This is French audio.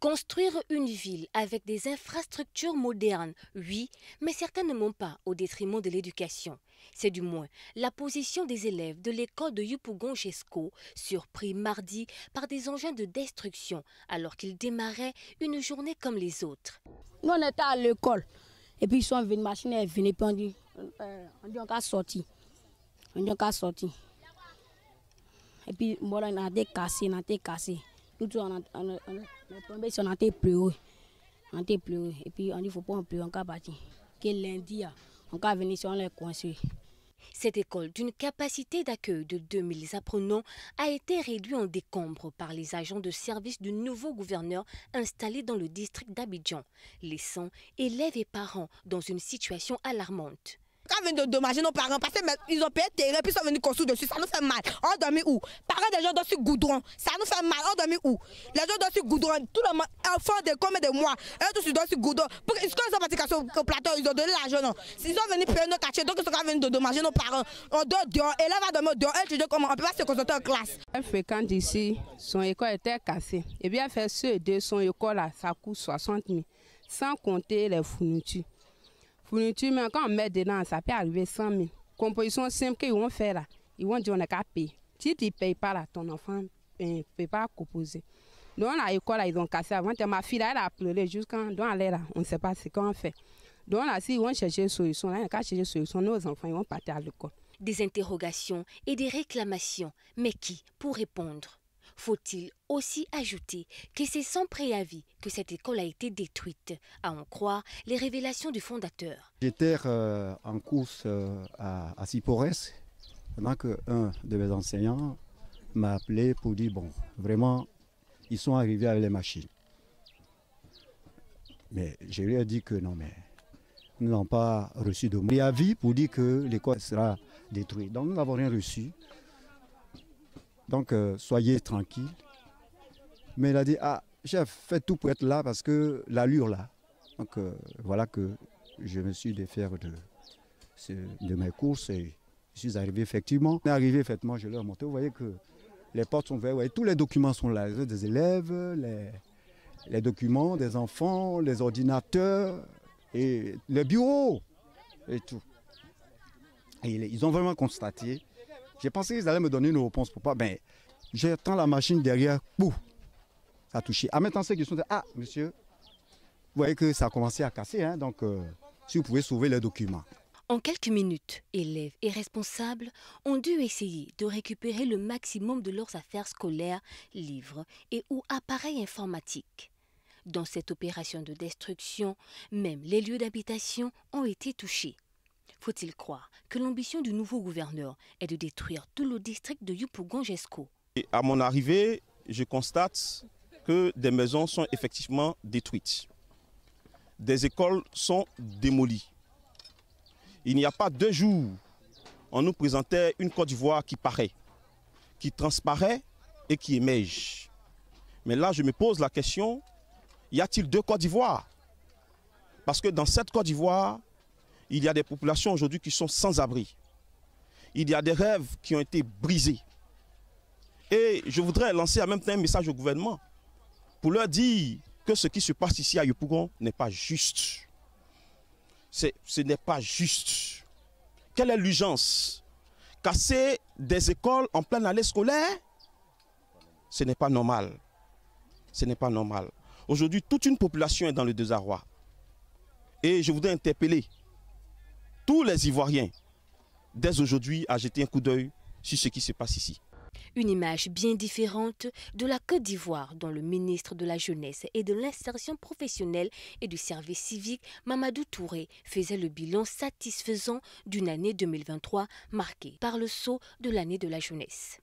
Construire une ville avec des infrastructures modernes, oui, mais certainement pas au détriment de l'éducation. C'est du moins la position des élèves de l'école de Yopougon-Jesco, surpris mardi par des engins de destruction alors qu'ils démarraient une journée comme les autres. Nous on était à l'école et puis ils sont venus, machine est venue, puis on dit on a sorti. Et puis voilà, on a été cassé. Nous tous, on a tombé sur notre pleurer. Et puis on dit, il ne faut pas en pleurer, on va partir. Que lundi, on va venir sur les coincés. Cette école, d'une capacité d'accueil de 2000 apprenants, a été réduite en décombres par les agents de service du nouveau gouverneur installé dans le district d'Abidjan, laissant élèves et parents dans une situation alarmante. Quand on vient de dommager nos parents, parce qu'ils ont payé terrain, puis ils sont venus construire dessus, ça nous fait mal. On dormit où? Parents des gens dans ce goudron, ça nous fait mal. On dormit où? Les gens dans ce goudron, tout le monde, enfants de combien de mois, eux tous dans ce goudron. Est-ce qu'ils ont parti au plateau, ils ont donné l'argent, non? Ils sont venus payer nos quartiers, donc ils sont venus de dommager nos parents. On dort dehors, et là va dormir dehors, comment on peut pas se concentrer en classe. Elle fréquente ici, son école était cassée. Et bien, elle fait ce de son école là, ça coûte 60 000, sans compter les fournitures. Mais quand on met dedans, ça peut arriver 100 000. Composition simple qu'ils vont faire là, ils vont dire on n'a qu'à payer. Si tu ne payes pas là, ton enfant ne peut pas composer. Donc à l'école, ils ont cassé avant. Ma fille là, elle a pleuré jusqu'à donc elle est là. On ne sait pas ce qu'on fait. Donc là, si ils vont chercher une solution, là, quand chercher une solution, nos enfants ils vont partir à l'école. Des interrogations et des réclamations. Mais qui pour répondre? Faut-il aussi ajouter que c'est sans préavis que cette école a été détruite, à en croire les révélations du fondateur. J'étais en course à Sipores, pendant qu'un de mes enseignants m'a appelé pour dire, bon, vraiment, ils sont arrivés avec les machines. Mais je lui ai dit que non, mais nous n'avons pas reçu de préavis pour dire que l'école sera détruite. Donc nous n'avons rien reçu. Donc, soyez tranquille. Mais il a dit, ah, j'ai fait tout pour être là parce que l'allure là. Donc, voilà que je me suis défait de mes courses et je suis arrivé effectivement. On est arrivé effectivement, je l'ai remonté. Vous voyez que les portes sont ouvertes, voyez, tous les documents sont là. Des élèves, les documents des enfants, les ordinateurs et les bureaux et tout. Et ils ont vraiment constaté. J'ai pensé qu'ils allaient me donner une réponse pour pas. Ben, j'attends la machine derrière, boum, ça a touché. En même temps, ceux qui sont dit, ah, monsieur, vous voyez que ça a commencé à casser, hein, donc si vous pouvez sauver les documents. En quelques minutes, élèves et responsables ont dû essayer de récupérer le maximum de leurs affaires scolaires, livres et ou appareils informatiques. Dans cette opération de destruction, même les lieux d'habitation ont été touchés. Faut-il croire que l'ambition du nouveau gouverneur est de détruire tout le district de Yopougon-Jesco? À mon arrivée, je constate que des maisons sont effectivement détruites. Des écoles sont démolies. Il n'y a pas 2 jours, on nous présentait une Côte d'Ivoire qui paraît, qui transparaît et qui émerge. Mais là, je me pose la question, y a-t-il 2 Côtes d'Ivoire? Parce que dans cette Côte d'Ivoire, il y a des populations aujourd'hui qui sont sans abri. Il y a des rêves qui ont été brisés. Et je voudrais lancer en même temps un message au gouvernement pour leur dire que ce qui se passe ici à Yopougon n'est pas juste. Ce n'est pas juste. Quelle est l'urgence? Casser des écoles en pleine année scolaire? Ce n'est pas normal. Ce n'est pas normal. Aujourd'hui, toute une population est dans le désarroi. Et je voudrais interpeller tous les Ivoiriens, dès aujourd'hui, à jeter un coup d'œil sur ce qui se passe ici. Une image bien différente de la Côte d'Ivoire dont le ministre de la Jeunesse et de l'Insertion professionnelle et du service civique, Mamadou Touré, faisait le bilan satisfaisant d'une année 2023 marquée par le sceau de l'année de la jeunesse.